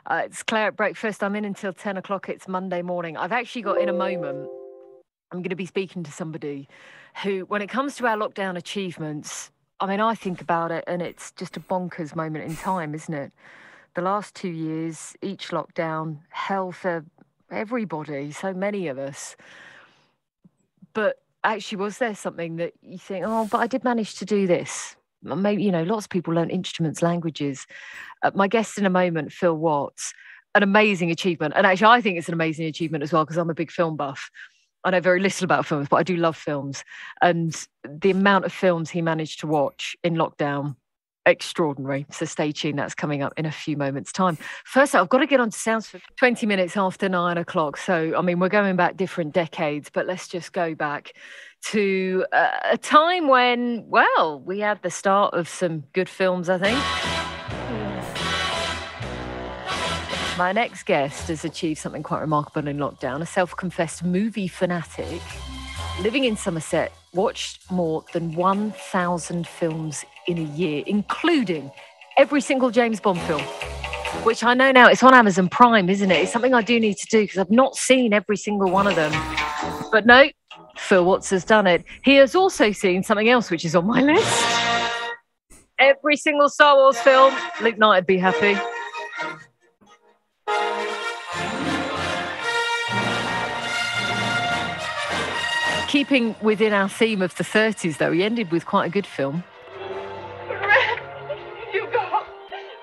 It's Claire at breakfast. I'm in until 10 o'clock. It's Monday morning. I've actually got in a moment, I'm going to be speaking to somebody who, when it comes to our lockdown achievements, I mean, I think about it and it's just a bonkers moment in time, isn't it? The last 2 years, each lockdown, hell for everybody, so many of us. But actually, was there something that you think, oh, but I did manage to do this? Maybe, lots of people learn instruments, languages. My guest in a moment, Phil Watts, an amazing achievement. And actually, I think it's an amazing achievement as well, because I'm a big film buff. I know very little about films, but I do love films. And the amount of films he managed to watch in lockdown, extraordinary. So stay tuned. That's coming up in a few moments' time. First, I've got to get on to sounds for 20 minutes after 9 o'clock. So, I mean, we're going back different decades, but let's just go back to a time when, well, we had the start of some good films, I think. My next guest has achieved something quite remarkable in lockdown. A self-confessed movie fanatic living in Somerset, watched more than 1,000 films in a year, including every single James Bond film, which I know now it's on Amazon Prime, isn't it? It's something I do need to do because I've not seen every single one of them. But no, Phil Watts has done it. He has also seen something else which is on my list. Every single Star Wars film. Luke Knight would be happy. Keeping within our theme of the 30s, though, he ended with quite a good film. You go.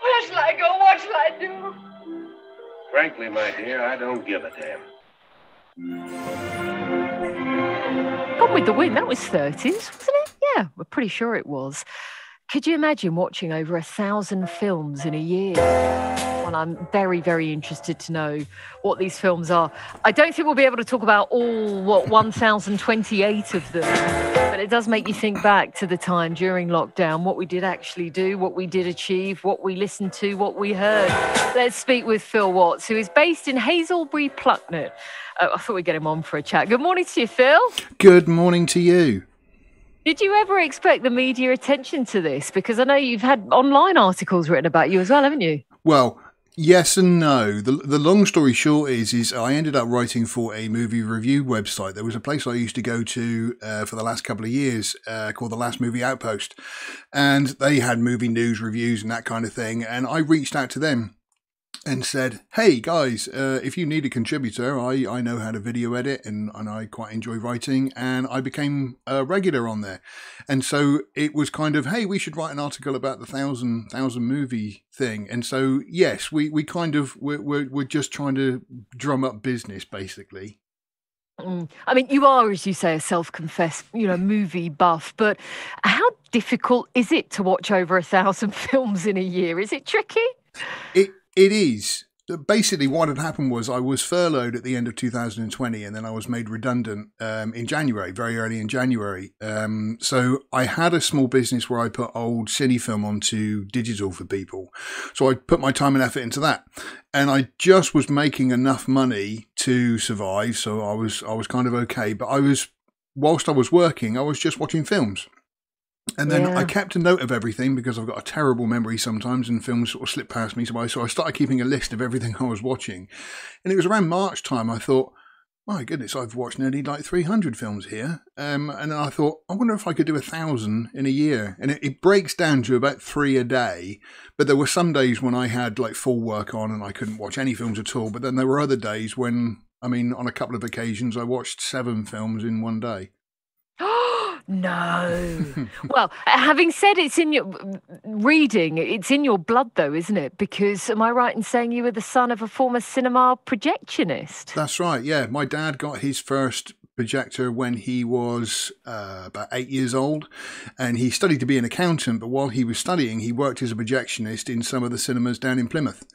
Where shall I go? What shall I do? Frankly, my dear, I don't give a damn. Gone with the Wind, that was 30s, wasn't it? Yeah, we're pretty sure it was. Could you imagine watching over 1,000 films in a year? Well, I'm very, very interested to know what these films are. I don't think we'll be able to talk about all, 1,028 of them, but it does make you think back to the time during lockdown, what we did actually do, what we did achieve, what we listened to, what we heard. Let's speak with Phil Watts, who is based in Hazelbury, Plucknett. I thought we'd get him on for a chat. Good morning to you, Phil. Good morning to you. Did you ever expect the media attention to this? Because I know you've had online articles written about you as well, haven't you? Well, yes and no. The long story short is I ended up writing for a movie review website. There was a place I used to go to for the last couple of years called The Last Movie Outpost. And they had movie news reviews and that kind of thing. And I reached out to them and said, hey guys, if you need a contributor, I know how to video edit and I quite enjoy writing, and I became a regular on there. And so it was kind of, hey, we should write an article about the thousand movie thing. And so, yes, we're just trying to drum up business, basically. I mean, you are, as you say, a self-confessed, movie buff, but how difficult is it to watch over 1,000 films in a year? Is it tricky? It is. Basically, what had happened was I was furloughed at the end of 2020, and then I was made redundant in January, very early in January. So I had a small business where I put old cine film onto digital for people. So I put my time and effort into that, and I just was making enough money to survive. So I was kind of okay. But whilst I was working, I was just watching films. And then I kept a note of everything because I've got a terrible memory sometimes and films sort of slip past me. So I started keeping a list of everything I was watching. And it was around March time I thought, my goodness, I've watched nearly like 300 films here. And then I thought, I wonder if I could do 1,000 in a year. And it breaks down to about 3 a day. But there were some days when I had like full work on and I couldn't watch any films at all. But then there were other days when, on a couple of occasions, I watched 7 films in one day. No. Well, having said it's in your reading, it's in your blood though, isn't it? Because am I right in saying you were the son of a former cinema projectionist? That's right, yeah. My dad got his first projector when he was about 8 years old, and he studied to be an accountant, but while he was studying, he worked as a projectionist in some of the cinemas down in Plymouth.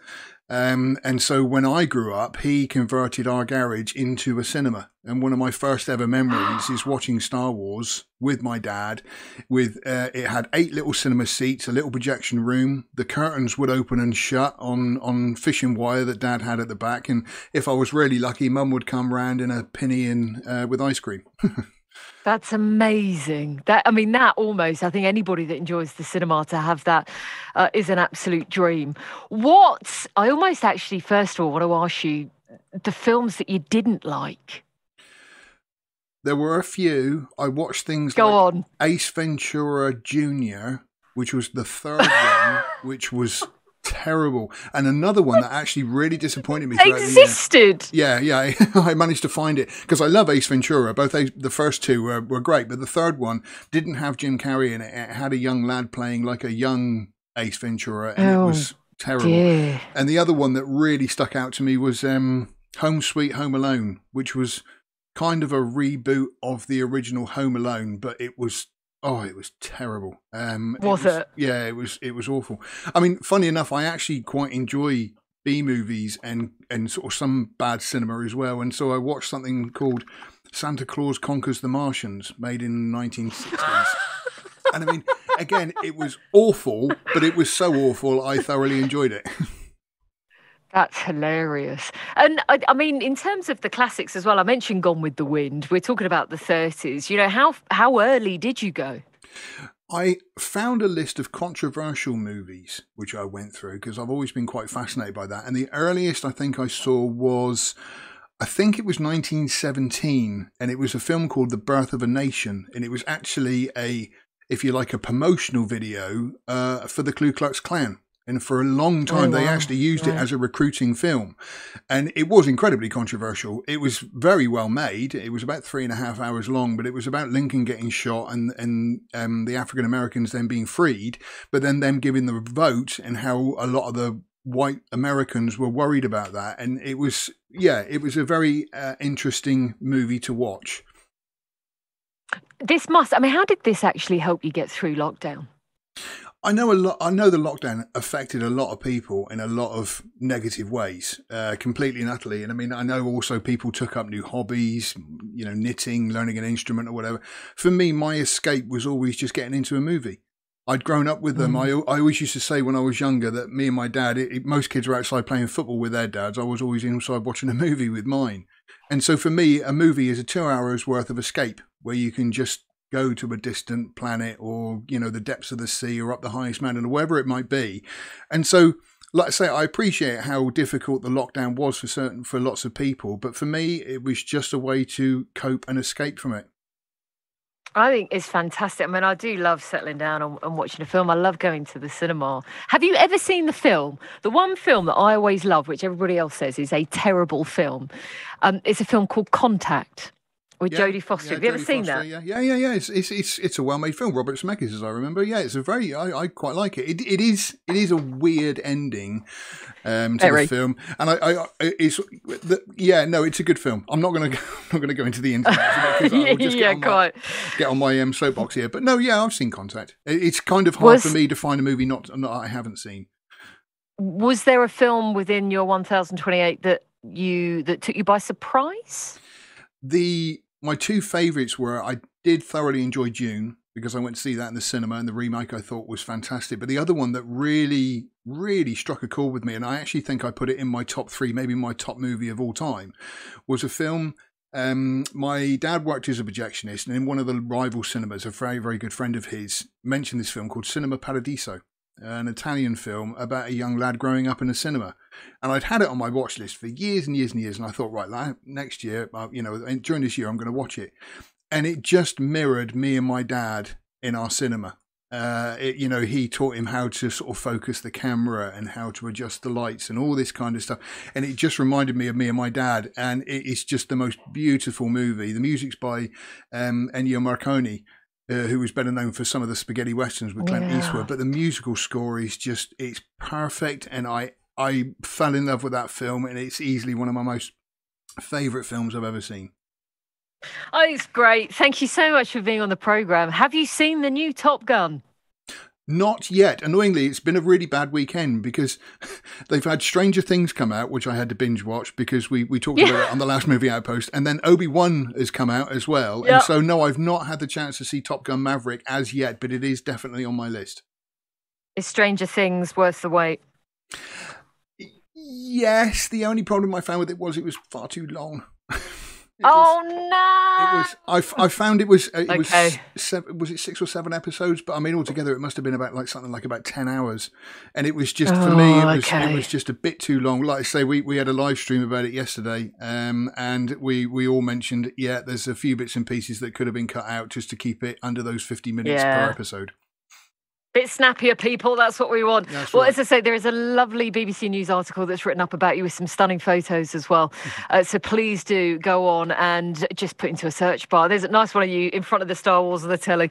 And so when I grew up, he converted our garage into a cinema. And one of my first ever memories is watching Star Wars with my dad. It had 8 little cinema seats, a little projection room. The curtains would open and shut on fishing wire that Dad had at the back. And if I was really lucky, Mum would come round in a pinny and with ice cream. That's amazing. That almost, I think anybody that enjoys the cinema to have that is an absolute dream. I almost actually, first of all, want to ask you the films that you didn't like. There were a few. I watched things Go like on. Ace Ventura Junior, which was the third one, which was terrible, and another one that actually really disappointed me throughout Existed. the year. Yeah, I managed to find it because I love Ace Ventura. The first two were great, but the third one didn't have Jim Carrey in it. It had a young lad playing like a young Ace Ventura, and it was terrible. Dear. And the other one that really stuck out to me was Home Sweet Home Alone, which was kind of a reboot of the original Home Alone, but it was terrible. Was it? Yeah, it was awful. I mean, funny enough, I actually quite enjoy B movies and sort of some bad cinema as well. And so I watched something called Santa Claus Conquers the Martians, made in the 1960s. And I mean, again, it was awful, but it was so awful I thoroughly enjoyed it. That's hilarious. And I mean, in terms of the classics as well, I mentioned Gone with the Wind. We're talking about the 30s. You know, how early did you go? I found a list of controversial movies, which I went through because I've always been quite fascinated by that. And the earliest I think I saw was, I think it was 1917, and it was a film called The Birth of a Nation. And it was actually a promotional video for the Ku Klux Klan. And for a long time, they actually used it as a recruiting film. And it was incredibly controversial. It was very well made. It was about 3.5 hours long, but it was about Lincoln getting shot and the African Americans then being freed, but then them giving the vote and how a lot of the white Americans were worried about that. And it was a very interesting movie to watch. How did this actually help you get through lockdown? I know the lockdown affected a lot of people in a lot of negative ways, completely and utterly. And I mean, I know also people took up new hobbies, you know, knitting, learning an instrument or whatever. For me, my escape was always just getting into a movie. I'd grown up with them. I always used to say when I was younger that me and my dad, most kids were outside playing football with their dads. I was always inside watching a movie with mine. And so for me, a movie is a 2 hours worth of escape where you can just go to a distant planet or, you know, the depths of the sea or up the highest mountain or wherever it might be. And so, like I say, I appreciate how difficult the lockdown was for lots of people. But for me, it was just a way to cope and escape from it. I think it's fantastic. I mean, I do love settling down and watching a film. I love going to the cinema. Have you ever seen the film? The one film that I always love, which everybody else says is a terrible film, it's a film called Contact. With Jodie Foster. Have you ever seen that? Yeah. It's a well-made film. Robert Zemeckis, as I remember. Yeah, it's I quite like it. It is a weird ending to the film, and it's a good film. I'm not going to go into the internet because I'll just get on my soapbox here. But no, I've seen Contact. It's kind of hard for me to find a movie not I haven't seen. Was there a film within your 1028 that took you by surprise? My two favourites were, I did thoroughly enjoy Dune because I went to see that in the cinema and the remake I thought was fantastic. But the other one that really, really struck a chord with me, and I actually think I put it in my top 3, maybe my top movie of all time, was a film. My dad worked as a projectionist, and in one of the rival cinemas, a very, very good friend of his mentioned this film called Cinema Paradiso, an Italian film about a young lad growing up in a cinema. And I'd had it on my watch list for years and years and years. And I thought, right, next year, during this year, I'm going to watch it. And it just mirrored me and my dad in our cinema. He taught him how to sort of focus the camera and how to adjust the lights and all this kind of stuff. And it just reminded me of me and my dad. And it's just the most beautiful movie. The music's by Ennio Morricone, who was better known for some of the spaghetti westerns with Clint Eastwood. But the musical score is it's perfect. And I fell in love with that film, and it's easily one of my most favourite films I've ever seen. Oh, it's great. Thank you so much for being on the programme. Have you seen the new Top Gun? Not yet. Annoyingly, it's been a really bad weekend because they've had Stranger Things come out, which I had to binge watch because we talked about it on the last movie Outpost, and then Obi-Wan has come out as well. Yep. And so, no, I've not had the chance to see Top Gun Maverick as yet, but it is definitely on my list. Is Stranger Things worth the wait? Yes, the only problem I found with it was far too long. Oh no! I found it was Okay. was it 6 or 7 episodes? But I mean, altogether it must have been about something like about 10 hours, and it was just for me it was just a bit too long. Like I say, we had a live stream about it yesterday, and we all mentioned there's a few bits and pieces that could have been cut out just to keep it under those 50 minutes per episode. Bit snappier, people. That's what we want. That's well, right. As I say, there is a lovely BBC News article that's written up about you with some stunning photos as well. So please do go on and just put into a search bar. There's a nice one of you in front of the Star Wars of the telly.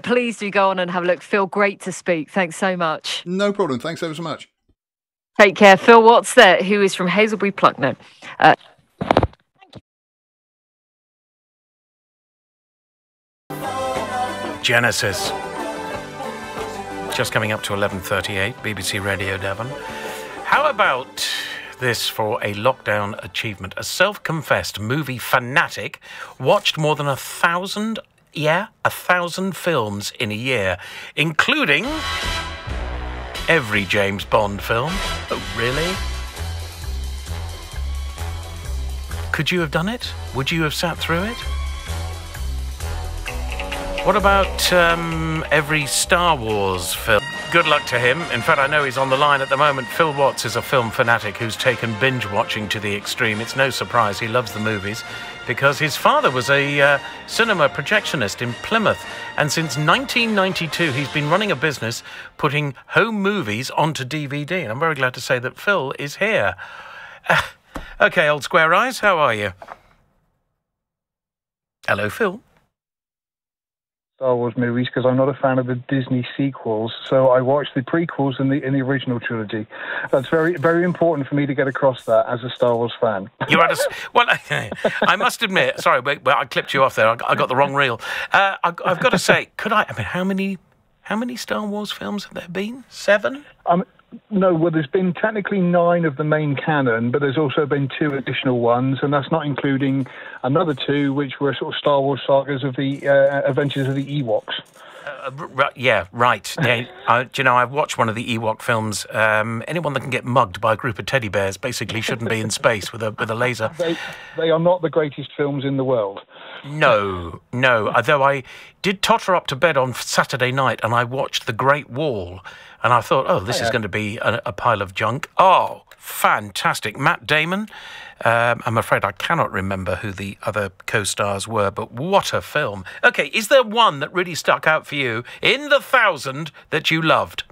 Please do go on and have a look. Phil, great to speak. Thanks so much. No problem. Thanks ever so much. Take care. Phil Watts there, who is from Hazelbury Plucknoe. Genesis. Just coming up to 11:38, BBC Radio Devon. How about this for a lockdown achievement? A self-confessed movie fanatic watched more than 1,000 films in a year, including every James Bond film. Oh, really? Could you have done it? Would you have sat through it? What about every Star Wars film? Good luck to him. In fact, I know he's on the line at the moment. Phil Watts is a film fanatic who's taken binge watching to the extreme. It's no surprise he loves the movies because his father was a cinema projectionist in Plymouth. And since 1992, he's been running a business putting home movies onto DVD. And I'm very glad to say that Phil is here. Okay, old square eyes, how are you? Hello, Phil. Star Wars movies because I'm not a fan of the Disney sequels, so I watched the prequels in the original trilogy. That's very, very important for me to get across that as a Star Wars fan. You had well, I must admit, sorry, I clipped you off there. I got the wrong reel. I've got to say, how many Star Wars films have there been? 7? No, well, there's been technically 9 of the main canon, but there's also been 2 additional ones, and that's not including another 2, which were sort of Star Wars sagas of the Adventures of the Ewoks. Yeah, right. Yeah, do you know, I've watched one of the Ewok films. Anyone that can get mugged by a group of teddy bears basically shouldn't be in space with a laser. They are not the greatest films in the world. No. Although I did totter up to bed on Saturday night and I watched The Great Wall, and I thought, this is going to be a pile of junk. Oh, fantastic. Matt Damon. I'm afraid I cannot remember who the other co-stars were, but what a film. Okay, is there one that really stuck out for you in the 1,000 that you loved?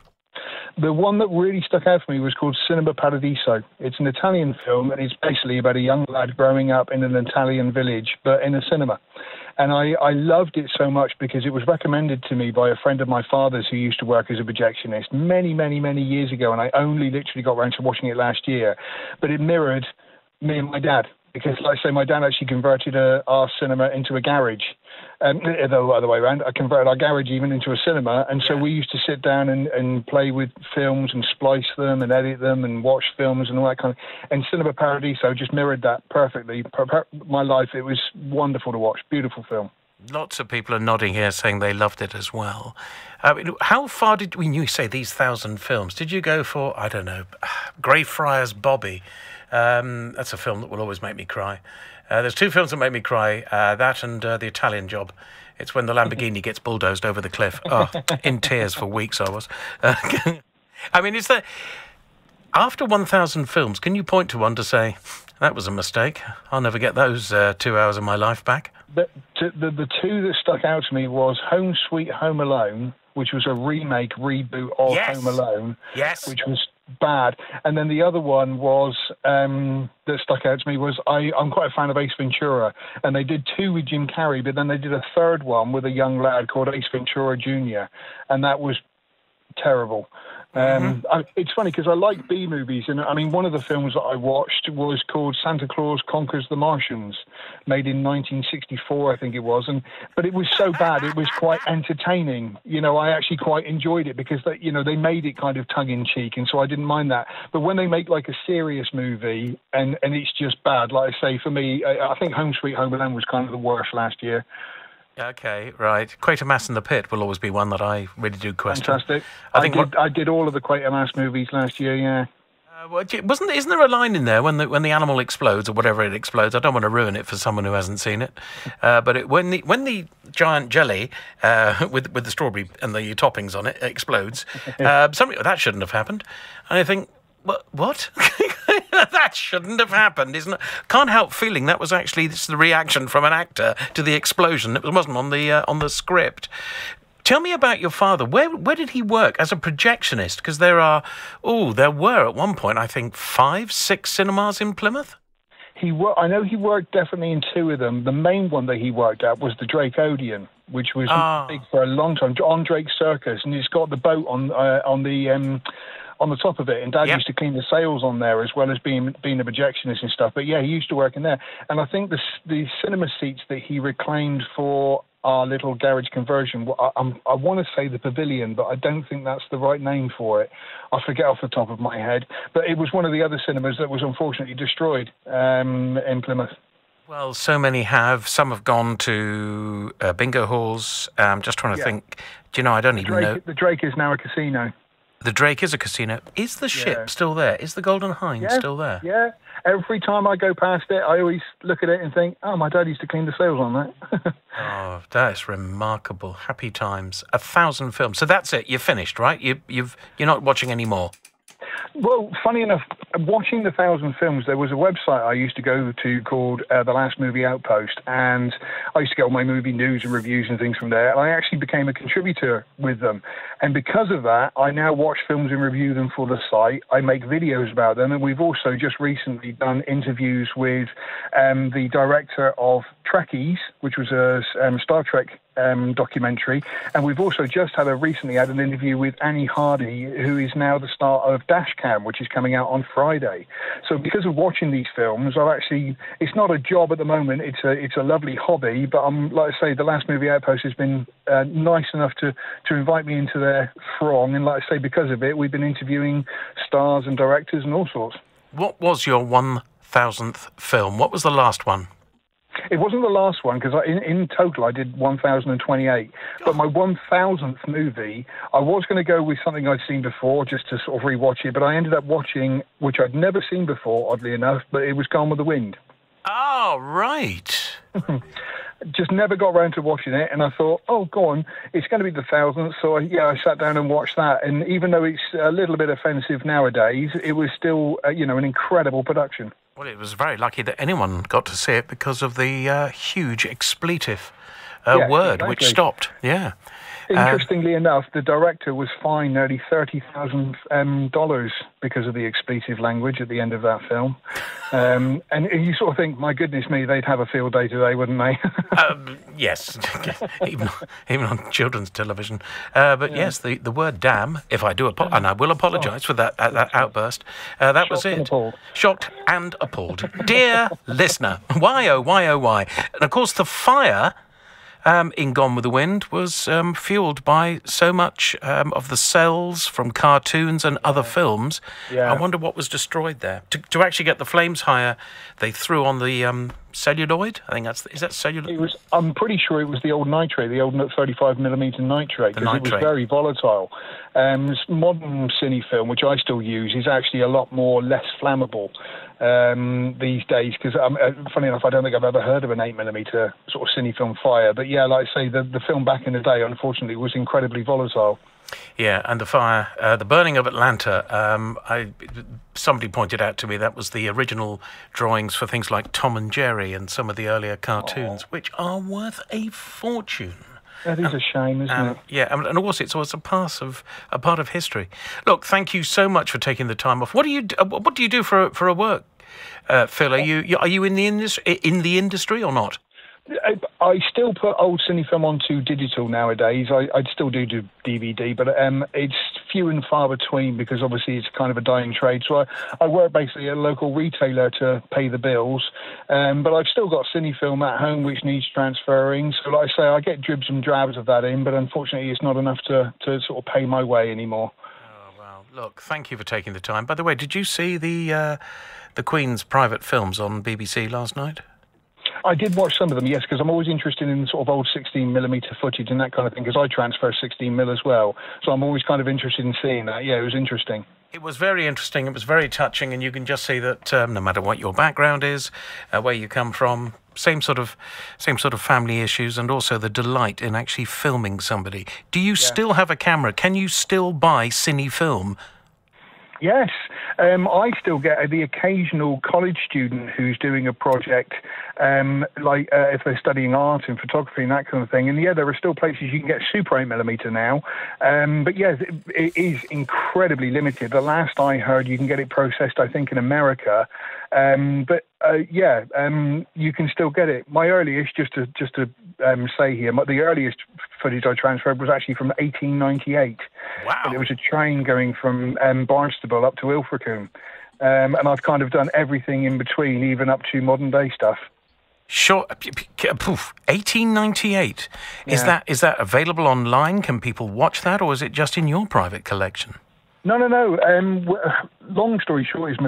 The one that really stuck out for me was called Cinema Paradiso. It's an Italian film, and it's basically about a young lad growing up in an Italian village, but in a cinema. And I loved it so much because it was recommended to me by a friend of my father's who used to work as a projectionist many, many, many years ago, and I only literally got around to watching it last year. But it mirrored me and my dad, because, like I say, my dad actually converted our cinema into a garage. The other way around, I converted our garage even into a cinema, and so we used to sit down and play with films and splice them and edit them and watch films and all that kind of. And Cinema Paradiso just mirrored that perfectly. My life, it was wonderful to watch. Beautiful film. Lots of people are nodding here saying they loved it as well. How far when you say these 1,000 films, did you go for, I don't know, Greyfriars Bobby? That's a film that will always make me cry. There's 2 films that make me cry, that and The Italian Job. It's when the Lamborghini gets bulldozed over the cliff. Oh, in tears for weeks I was. I mean, is there... After 1,000 films, can you point to one to say, that was a mistake, I'll never get those 2 hours of my life back? The 2 that stuck out to me was Home Sweet Home Alone, which was a reboot of Home Alone, which was bad. And then the other one was that stuck out to me was I'm quite a fan of Ace Ventura, and they did 2 with Jim Carrey, but then they did a 3rd one with a young lad called Ace Ventura Junior, and that was terrible. It's funny because I like B movies, and I mean, one of the films that I watched was called Santa Claus Conquers the Martians, made in 1964, I think it was, but it was so bad it was quite entertaining. You know, I actually quite enjoyed it because they made it kind of tongue in cheek, and so I didn't mind that. But when they make like a serious movie and it's just bad, like I say, for me, I think Home Sweet Home Alone was kind of the worst last year. Okay, right. Quatermass in the Pit will always be one that I really do question. Fantastic. I did all of the Quatermass movies last year, yeah. Isn't there a line in there when the animal explodes or whatever it explodes? I don't want to ruin it for someone who hasn't seen it, but when the giant jelly with the strawberry and the toppings on it explodes, something that shouldn't have happened. And I think, what? That shouldn't have happened, isn't it? Can't help feeling that was actually the reaction from an actor to the explosion. It wasn't on the script. Tell me about your father. Where did he work as a projectionist? Because there were at one point, I think, 5, 6 cinemas in Plymouth. I know he worked definitely in 2 of them. The main one that he worked at was the Drake Odeon, which was big for a long time, on Drake's Circus, and it's got the boat on the top of it, and Dad used to clean the sails on there as well as being a projectionist and stuff. But yeah, he used to work in there, and I think the cinema seats that he reclaimed for our little garage conversion, I want to say the Pavilion, but I don't think that's the right name for it. I forget off the top of my head, but it was one of the other cinemas that was unfortunately destroyed in Plymouth. Well, so many have. Some have gone to bingo halls. I'm just trying to think. Do you know, I don't even know. The Drake is now a casino. The Drake is a casino. Is the ship still there? Is the Golden Hind still there? Yeah. Every time I go past it, I always look at it and think, oh, my dad used to clean the sails on that. Oh, that is remarkable. Happy times. 1,000 films. So that's it. You're finished, right? You're not watching any more. Well, funny enough, watching the 1,000 films, there was a website I used to go to called The Last Movie Outpost, and I used to get all my movie news and reviews and things from there, and I actually became a contributor with them. And because of that, I now watch films and review them for the site. I make videos about them, and we've also just recently done interviews with the director of Trekkies, which was a Star Trek documentary, and we've also just recently had an interview with Annie Hardy, who is now the star of Dashcam, which is coming out on Friday. So because of watching these films, it's not a job at the moment, it's a lovely hobby, but like I say, The Last Movie Outpost has been nice enough to invite me into their throng, and like I say, because of it, we've been interviewing stars and directors and all sorts. What was your 1,000th film? What was the last one? It wasn't the last one, because in total I did 1,028. But my 1,000th movie, I was going to go with something I'd seen before, just to sort of rewatch it, but I ended up watching, which I'd never seen before, oddly enough, but it was Gone with the Wind. Oh, right. Just never got around to watching it, and I thought, oh, go on, it's going to be the 1,000th, so I sat down and watched that, and even though it's a little bit offensive nowadays, it was still, an incredible production. Well, it was very lucky that anyone got to see it because of the huge expletive word, exactly. Which stopped. Yeah. Interestingly enough, the director was fined nearly $30,000 because of the expletive language at the end of that film. And you sort of think, my goodness me, they'd have a field day today, wouldn't they? Yes, even on children's television. But yes, the word damn, if I do, and I will apologise for that outburst, that was it. Shocked and appalled. Dear listener, why, oh, why, oh, why? And of course, the fire in Gone with the Wind was fueled by so much of the cells from cartoons and other films. Yeah. I wonder what was destroyed there. To actually get the flames higher, they threw on the celluloid. I think is that celluloid? I'm pretty sure it was the old nitrate, the old 35mm nitrate, because it was very volatile. Modern cine film, which I still use, is actually a lot less flammable these days, because funny enough, I don't think I've ever heard of an 8mm sort of cine film fire. But yeah, like I say, the film back in the day, unfortunately, was incredibly volatile. Yeah, and the fire, the burning of Atlanta, somebody pointed out to me that was the original drawings for things like Tom and Jerry and some of the earlier cartoons, which are worth a fortune. That is a shame, isn't it? Yeah, and of course it's always a part of history. Look, thank you so much for taking the time off. What do you do for a work, Phil? Are you in the industry or not? I still put old cine film onto digital nowadays. I'd still do DVD, but it's few and far between, because obviously it's kind of a dying trade. So I work basically at a local retailer to pay the bills, but I've still got cine film at home which needs transferring. So like I say, I get dribs and drabs of that in, but unfortunately it's not enough to sort of pay my way anymore. Oh, well, look, thank you for taking the time. By the way, did you see the Queen's private films on BBC last night? I did watch some of them, yes, because I'm always interested in sort of old 16mm footage and that kind of thing, because I transfer 16mm as well. So I'm always kind of interested in seeing that. Yeah, it was interesting. It was very interesting. It was very touching, and you can just see that no matter what your background is, where you come from, same sort of family issues, and also the delight in actually filming somebody. Do you still have a camera? Can you still buy cine film? Yes, I still get the occasional college student who's doing a project, if they're studying art and photography and that kind of thing. And yeah, there are still places you can get Super 8mm now. But yes, it is incredibly limited. The last I heard, you can get it processed, I think, in America. You can still get it. My earliest, just to say here, the earliest footage I transferred was actually from 1898. Wow! And it was a train going from Barnstable up to Ilfracombe, and I've kind of done everything in between, even up to modern day stuff. Sure. 1898. Yeah. Is that available online? Can people watch that, or is it just in your private collection? No. Long story short is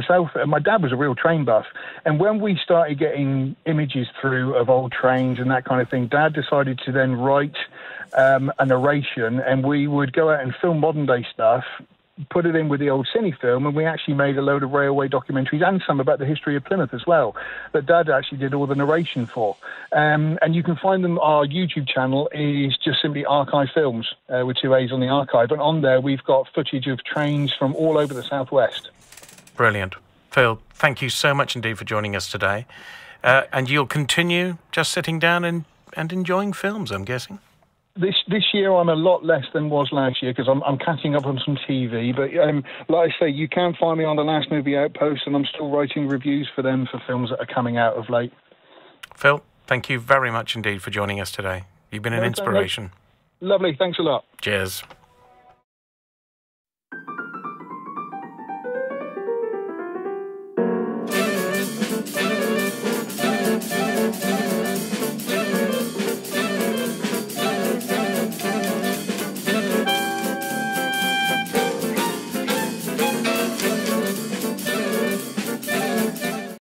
my dad was a real train buff. And when we started getting images through of old trains and that kind of thing, Dad decided to then write a narration, and we would go out and film modern day stuff, put it in with the old cine film, and we actually made a load of railway documentaries and some about the history of Plymouth as well, that Dad actually did all the narration for. And you can find them. Our YouTube channel is just simply Archive Films, with 2 A's on the archive. And on there, we've got footage of trains from all over the southwest. Brilliant. Phil, thank you so much indeed for joining us today. And you'll continue just sitting down and enjoying films, I'm guessing? This year I'm a lot less than was last year because I'm catching up on some TV. But like I say, you can find me on the last movie Outpost, and I'm still writing reviews for them for films that are coming out of late. Phil, thank you very much indeed for joining us today. You've been an inspiration. Lovely. Thanks a lot. Cheers.